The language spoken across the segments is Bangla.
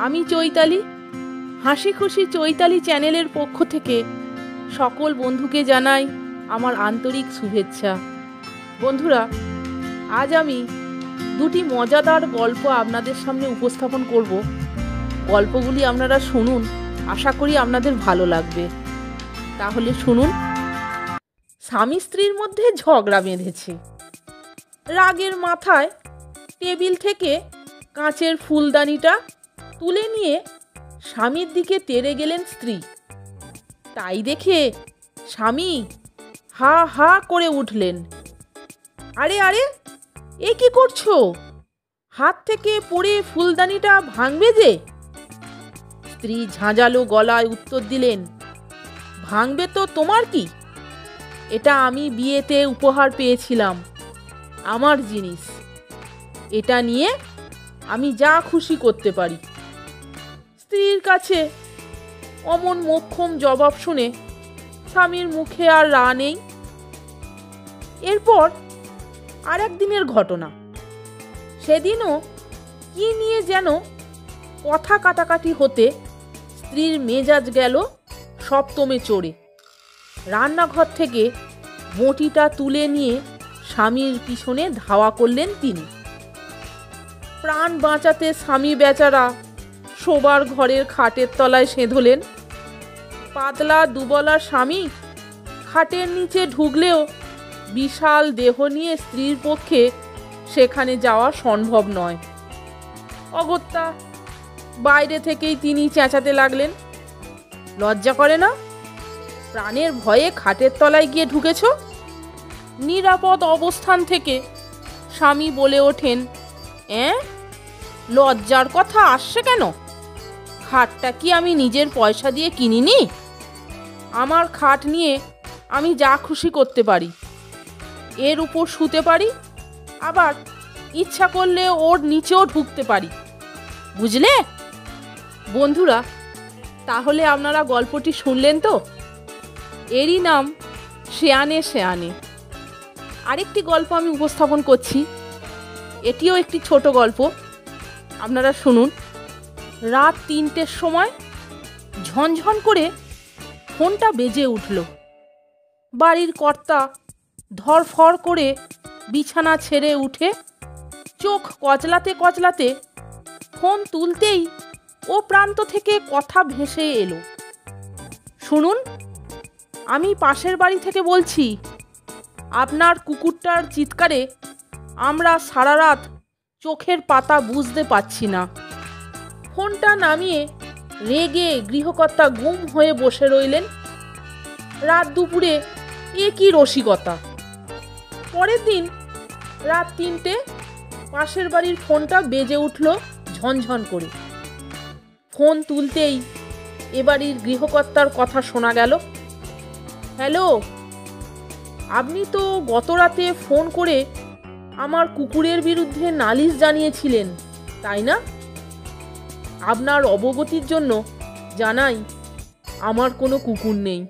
আমি চৈতালি, হাসি খুশি চৈতালি চ্যানেলের পক্ষ থেকে সকল বন্ধুকে জানাই আমার আন্তরিক শুভেচ্ছা। বন্ধুরা, আজ আমি দুটি মজাদার গল্প আপনাদের সামনে উপস্থাপন করব। গল্পগুলি আপনারা শুনুন, আশা করি আপনাদের ভালো লাগবে। তাহলে শুনুন। স্বামী স্ত্রীর মধ্যে ঝগড়া বেঁধেছে। রাগের মাথায় টেবিল থেকে কাঁচের ফুলদানিটা তুলে নিয়ে স্বামীর দিকে তেড়ে গেলেন স্ত্রী। তাই দেখে স্বামী হা হা করে উঠলেন। আরে আরে, এ কি করছো? হাত থেকে পড়ে ফুলদানিটা ভাঙবে যে। স্ত্রী ঝাঁঝালো গলায় উত্তর দিলেন, ভাঙবে তো তোমার কি? এটা আমি বিয়েতে উপহার পেয়েছিলাম, আমার জিনিস। এটা নিয়ে আমি যা খুশি করতে পারি। স্ত্রীর কাছে অমন মোক্ষম জবাব শুনে স্বামীর মুখে আর রা নেই। এরপর আর একদিনের ঘটনা। সেদিনও কি নিয়ে যেন কথা কাটাকাটি হতে স্ত্রীর মেজাজ গেল সপ্তমে চড়ে। রান্নাঘর থেকে বঁটিটা তুলে নিয়ে স্বামীর পিছনে ধাওয়া করলেন তিনি। প্রাণ বাঁচাতে স্বামী বেচারা শোবার ঘরের খাটের তলায় সেঁধলেন। পাতলা দুবলা স্বামী খাটের নিচে ঢুকলেও বিশাল দেহ নিয়ে স্ত্রীর পক্ষে সেখানে যাওয়া সম্ভব নয়। অগত্যা বাইরে থেকেই তিনি চেঁচাতে লাগলেন, লজ্জা করে না? প্রাণের ভয়ে খাটের তলায় গিয়ে ঢুকেছ? নিরাপদ অবস্থান থেকে স্বামী বলে ওঠেন, লজ্জার কথা আসছে কেন? খাটটা কি আমি নিজের পয়সা দিয়ে কিনিনি? আমার খাট নিয়ে আমি যা খুশি করতে পারি। এর উপর শুতে পারি, আবার ইচ্ছা করলে ওর নিচেও ঢুকতে পারি, বুঝলে? বন্ধুরা, তাহলে আপনারা গল্পটি শুনলেন তো? এরই নাম শেয়ানে শেয়ানে। আরেকটি গল্প আমি উপস্থাপন করছি। এটিও একটি ছোট গল্প, আপনারা শুনুন। রাত 3টের সময় ঝনঝন করে ফোনটা বেজে উঠল। বাড়ির কর্তা ধরফর করে বিছানা ছেড়ে উঠে চোখ কচলাতে কচলাতে ফোন তুলতেই ও প্রান্ত থেকে কথা ভেসে এলো, শুনুন, আমি পাশের বাড়ি থেকে বলছি। আপনার কুকুরটার চিৎকারে আমরা সারা রাত চোখের পাতা বুঝতে পারছি না। ফোনটা নামিয়ে রেগে গৃহকর্তা গুম হয়ে বসে রইলেন। রাত দুপুরে এ কি রসিকতা! পরের দিন রাত 3টে পাশের বাড়ির ফোনটা বেজে উঠল ঝনঝন করে। ফোন তুলতেই এ বাড়ির গৃহকর্তার কথা শোনা গেল। হ্যালো, আপনি তো গত রাতে ফোন করে আমার কুকুরের বিরুদ্ধে নালিশ জানিয়েছিলেন, তাই না? আপনার অবগতির জন্য জানাই, আমার কোনো কুকুর নেই।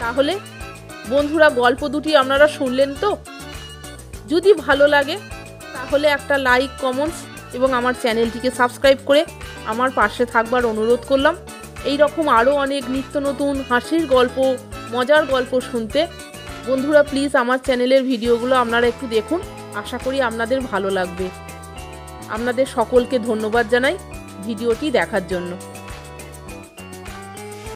তাহলে বন্ধুরা, গল্প দুটি আপনারা শুনলেন তো? যদি ভালো লাগে তাহলে একটা লাইক, কমেন্টস এবং আমার চ্যানেলটিকে সাবস্ক্রাইব করে আমার পাশে থাকবার অনুরোধ করলাম। এই রকম আরও অনেক নিত্য নতুন হাসির গল্প, মজার গল্প শুনতে বন্ধুরা প্লিজ আমার চ্যানেলের ভিডিওগুলো আপনারা একটু দেখুন। আশা করি আপনাদের ভালো লাগবে। আপনাদের সকলকে ধন্যবাদ জানাই ভিডিওটি দেখার জন্য।